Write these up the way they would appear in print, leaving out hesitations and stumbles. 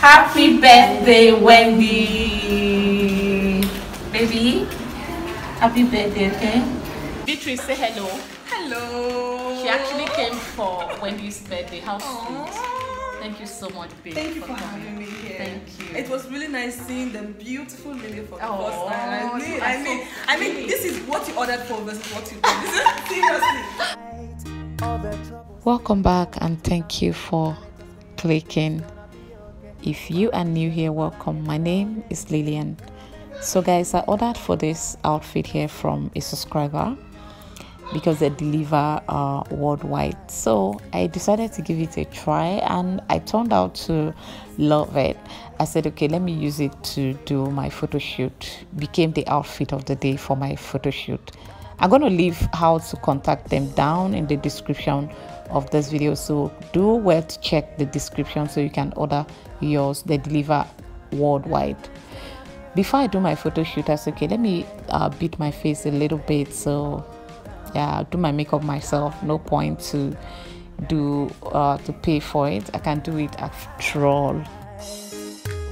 Happy birthday, Wendy. Baby, happy birthday, okay? Beatrice, say hello. Hello. She actually came for Wendy's birthday. How sweet. Thank you so much, babe. Thank you for having me here. Thank you. It was really nice seeing the beautiful lily for the Oh, first time. I mean, this is what you ordered for versus what you did. Seriously. Welcome back and thank you for clicking. If you are new here, welcome. My name is Lillian. So guys, I ordered for this outfit here from a subscriber because they deliver worldwide. So I decided to give it a try and I turned out to love it. I said, okay, let me use it to do my photo shoot. Became the outfit of the day for my photo shoot. I'm going to leave how to contact them down in the description of this video, so do well to check the description so you can order yours. They deliver worldwide. Before I do my photo shoot, I said, okay, let me beat my face a little bit. So yeah, do my makeup myself. No point to do to pay for it. I can do it after all.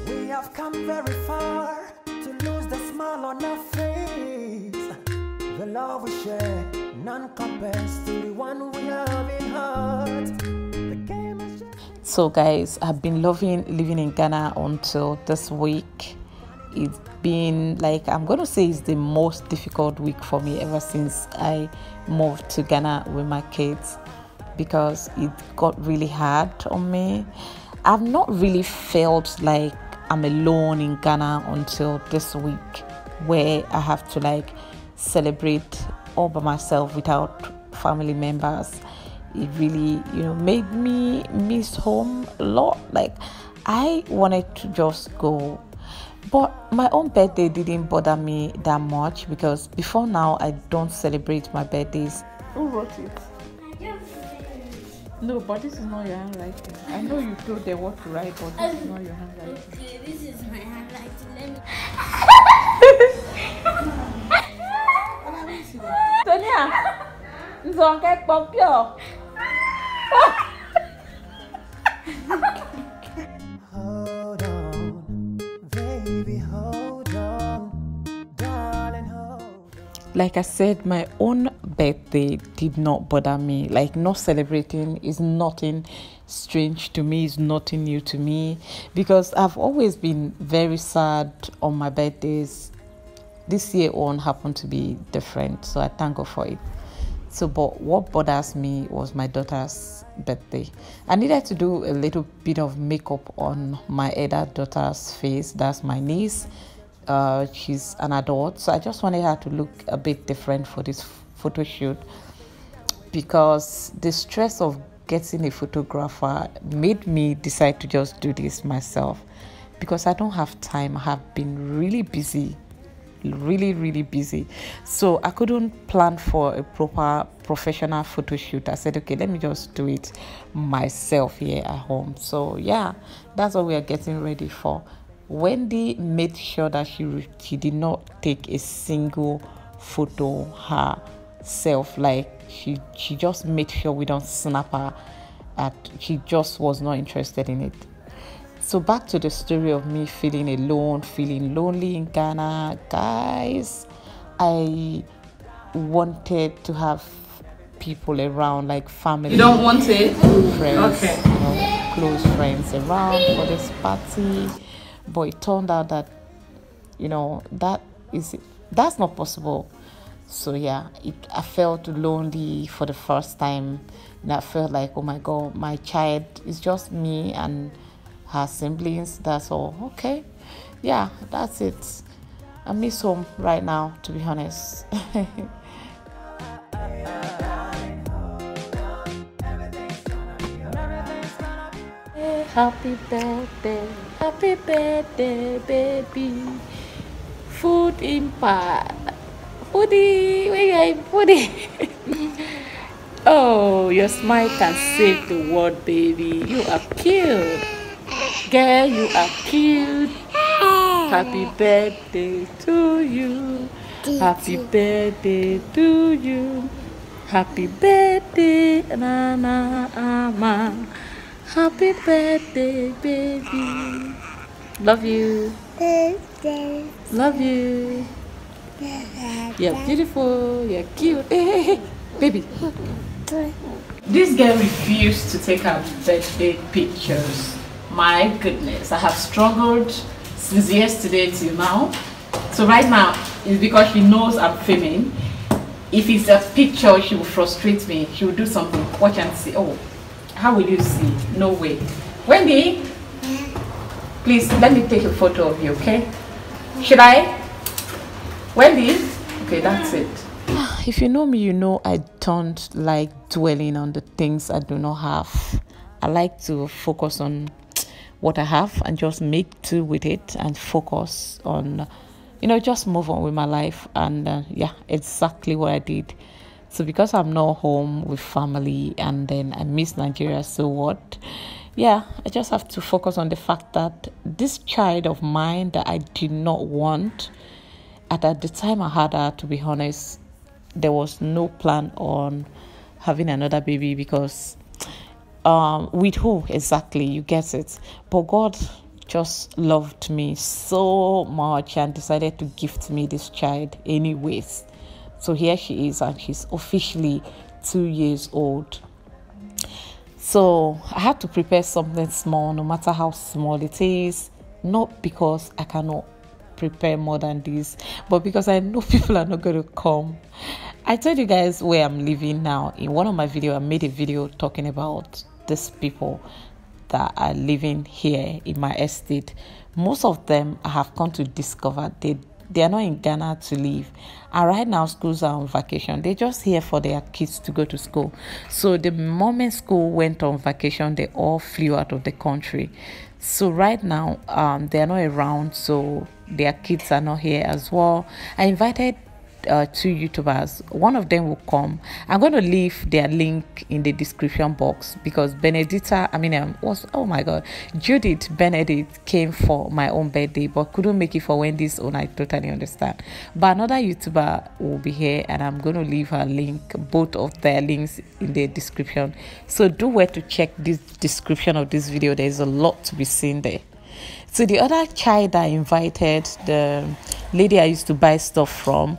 We have come very far to lose the smile on our face. The love we share, none compares to the one we have in heart. So guys, I've been loving living in Ghana until this week. It's been like, I'm gonna say it's the most difficult week for me ever since I moved to Ghana with my kids, because it got really hard on me. I've not really felt like I'm alone in Ghana until this week, where I have to like celebrate all by myself without family members. It really, made me miss home a lot. Like, I wanted to just go, but my own birthday didn't bother me that much, because before now I don't celebrate my birthdays. Who wrote it? No, but this is not your handwriting. I know you told them what to write, but this is not your handwriting. Okay, this is my handwriting. Let me. Sonia, don't get popular. Hold on, baby, hold on, darling, hold on. Like I said, my own birthday did not bother me. Like, not celebrating is nothing strange to me, is nothing new to me, because I've always been very sad on my birthdays. This year on happened to be different, so I thank God for it. So, but what bothers me was my daughter's birthday. I needed to do a little bit of makeup on my elder daughter's face. That's my niece. She's an adult, so I just wanted her to look a bit different for this photo shoot, because the stress of getting a photographer made me decide to just do this myself, because I don't have time. I have been really busy, really busy, so I couldn't plan for a proper professional photo shoot. I said, okay, let me just do it myself here at home. So yeah, that's what we are getting ready for. Wendy made sure that she did not take a single photo herself. Like, she just made sure we don't snap her. She just was not interested in it. So back to the story of me feeling alone, feeling lonely in Ghana. Guys, I wanted to have people around, like family. You don't want it? Friends, okay. Close friends around for this party. But it turned out that, that's not possible. So yeah, I felt lonely for the first time. And I felt like, oh my God, my child is just me and her siblings. That's all. Okay, yeah, that's it. I miss home right now, to be honest. Happy birthday, baby. Food impact. Foodie, where you foodie? Oh, your smile can save the world, baby. You are cute. Girl, you are cute. Happy birthday to you. Happy birthday to you. Happy birthday, Nana Ama. Happy birthday, baby. Love you. Love you. You're beautiful. You're cute. Hey, baby. This girl refused to take her birthday pictures. My goodness, I have struggled since yesterday till now. So right now, it's because she knows I'm filming. If it's a picture, she will frustrate me. She will do something. Watch and see. Oh, how will you see? No way. Wendy, please let me take a photo of you, okay? Should I? Wendy? Okay, that's it. If you know me, you know I don't like dwelling on the things I do not have. I like to focus on what I have and just make do with it and focus on, you know, just move on with my life. And yeah, exactly what I did. So because I'm not home with family and then I miss Nigeria, so what? Yeah, I just have to focus on the fact that this child of mine that I did not want, at the time I had her, to be honest, there was no plan on having another baby because with who exactly, you get it. But God just loved me so much and decided to gift me this child anyways. So here she is, and she's officially 2 years old. So I had to prepare something small, no matter how small it is, not because I cannot prepare more than this, but because I know people are not going to come. I told you guys where I'm living now. In one of my videos, I made a video talking about these people that are living here in my estate. Most of them I have come to discover they are not in Ghana to live, and right now schools are on vacation. They're just here for their kids to go to school. So the moment school went on vacation, they all flew out of the country. So right now they are not around, so their kids are not here as well. I invited 2 YouTubers. One of them will come. I'm going to leave their link in the description box because oh my god, Judith Benedict came for my own birthday but couldn't make it for Wendy's own. I totally understand. But another YouTuber will be here and I'm going to leave her link, both of their links, in the description. So do wait to check this description of this video. There's a lot to be seen there. So the other child I invited, the lady I used to buy stuff from,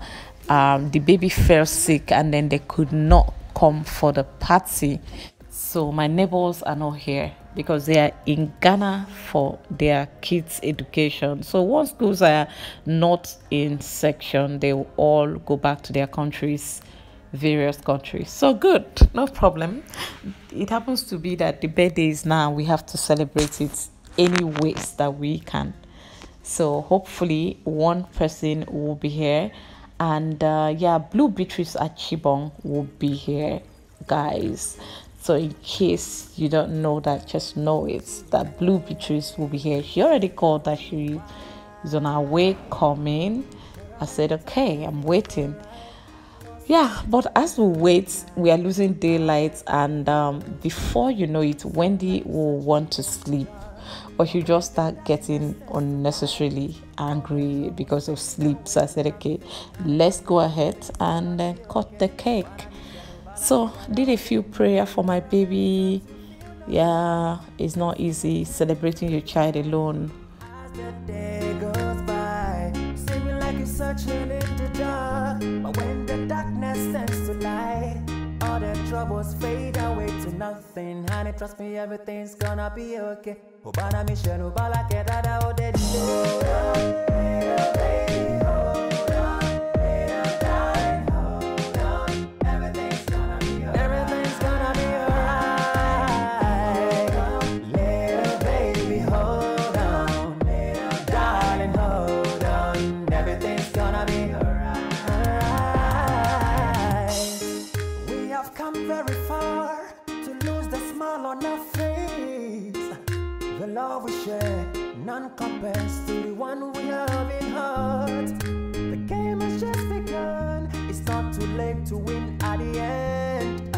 the baby fell sick and then they could not come for the party. So my neighbors are not here because they are in Ghana for their kids' education. So once schools are not in section, they will all go back to their countries, various countries. So good, no problem. It happens to be that the birthday is now, we have to celebrate it any ways that we can. So hopefully one person will be here, and yeah, Blue Beatrice at Chibong will be here, guys. So in case you don't know that, just know it's that Blue Beatrice will be here. She already called that she is on her way coming. I said okay, I'm waiting. Yeah, but as we wait, we are losing daylight, and before you know it, Wendy will want to sleep, or she'll just start getting unnecessarily angry because of sleep. So I said, okay, let's go ahead and cut the cake. So did a few prayer for my baby. Yeah, it's not easy celebrating your child alone. As the day goes by, seeming like it's searching in the dark, but when the darkness turns to light, all the troubles fade away to nothing. Honey, trust me, everything's gonna be okay. Obana Michelle, Obala Kedada, oh, they very far to lose the smile on our face. The love we share, none compares to the one we have in heart. The game has just begun, it's not too late to win at the end.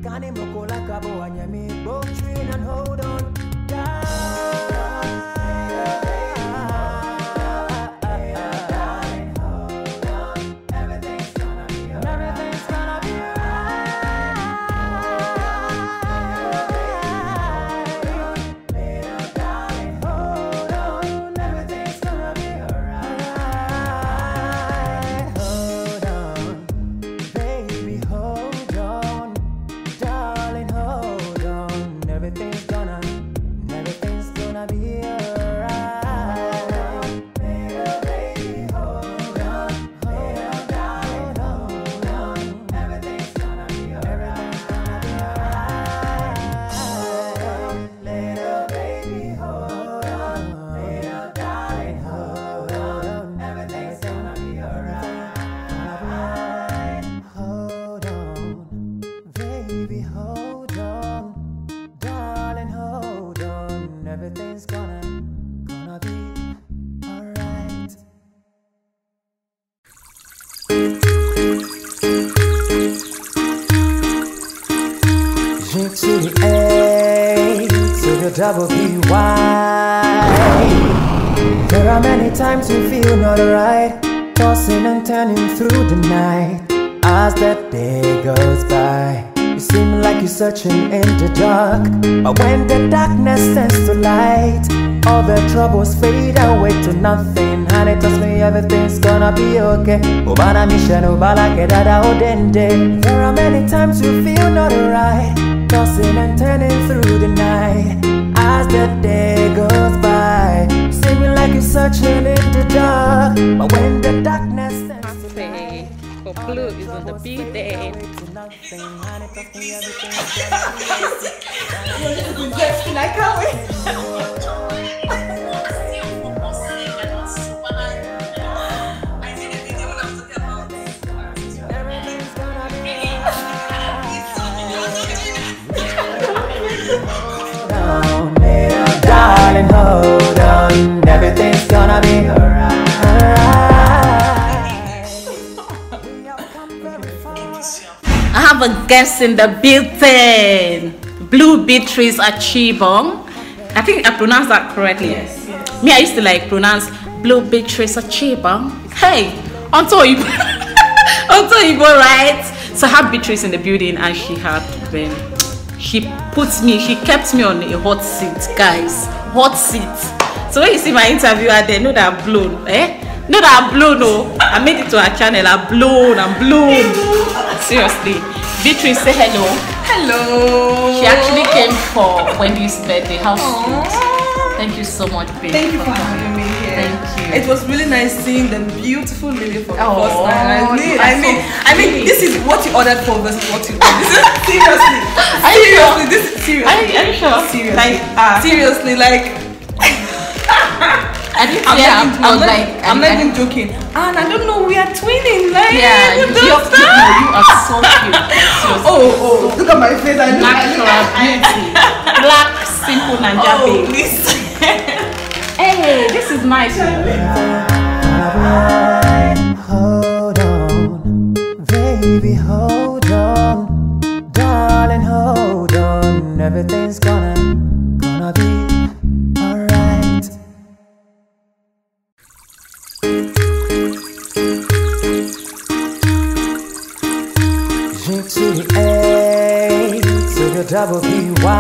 Kani mokola kabo anyami, both train and hold on. be alright. Little baby, hold on. Little darling, hold on. Everything's gonna be alright. Little baby, hold on. Little darling, hold on. Everything's gonna be alright. Hold on, baby, hold on. Darling, hold on. Everything's gonna be alright. G to the A to the double B-Y. There are many times you feel not right, tossing and turning through the night. As the day goes by, you seem like you're searching in the dark. But when the darkness turns to light, all the troubles fade away to nothing. Honey, trust me, everything's gonna be okay. Ubana mission, ubala kedada odende. There are many times you feel not right, tossing and turning through the night. As the day goes by, seeming like you're searching in the dark. But when the darkness turns to light, for blue is on the B-day. I can't wait. Darling, hold on. Everything's gonna be alright. I have a guest in the building. Blue Beatrice Achibong. I think I pronounced that correctly. Yes. Me, I used to like pronounce Blue Beatrice Achibong. Hey, onto Igbo. Onto Igbo, right? So I have Beatrice in the building, and she kept me on a hot seat, guys. Hot seat. So when you see my interview out there, know that I'm blown, eh? Know that I'm blown, no. I made it to her channel, I'm blown. Seriously. Beatrice, say hello. Hello. She actually came for Wendy's birthday. How sweet. Thank you so much, babe. Thank you for having me here. Thank you. It was really nice seeing the beautiful lady for the Oh, first time. you I are mean, so this is what you ordered for versus what you ordered. This is seriously. Seriously, this is serious. Are you sure? Seriously. Like, seriously, like. I didn't I'm say I'm not even joking. And I don't know, we are twinning. Like, yeah, you you are so cute. Seriously. Oh, look at my face. I look Natural beauty. Black, simple Nanja babe. please. Hey, this is nice. Hold on, baby, hold on. Darling, hold on. Everything's gonna be alright. G to the A to the double B-Y.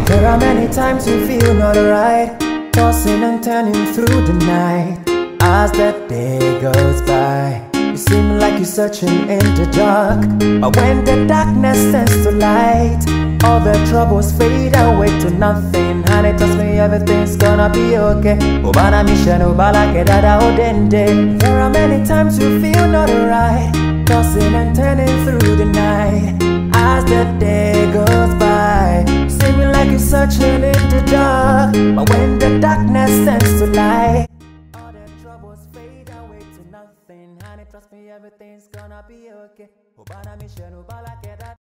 There are many times you feel not right, tossing and turning through the night. As the day goes by, you seem like you're searching in the dark. But when the darkness turns to light, all the troubles fade away to nothing. Honey, trust me, everything's gonna be okay. Ubana mission, ubala kedada odende. There are many times you feel not right, tossing and turning through the night. As the day goes by, seeming like you're searching in the dark. But when the darkness turns to light, all the troubles fade away to nothing. Honey, trust me, everything's gonna be okay. Ubana mission, ubala kedada.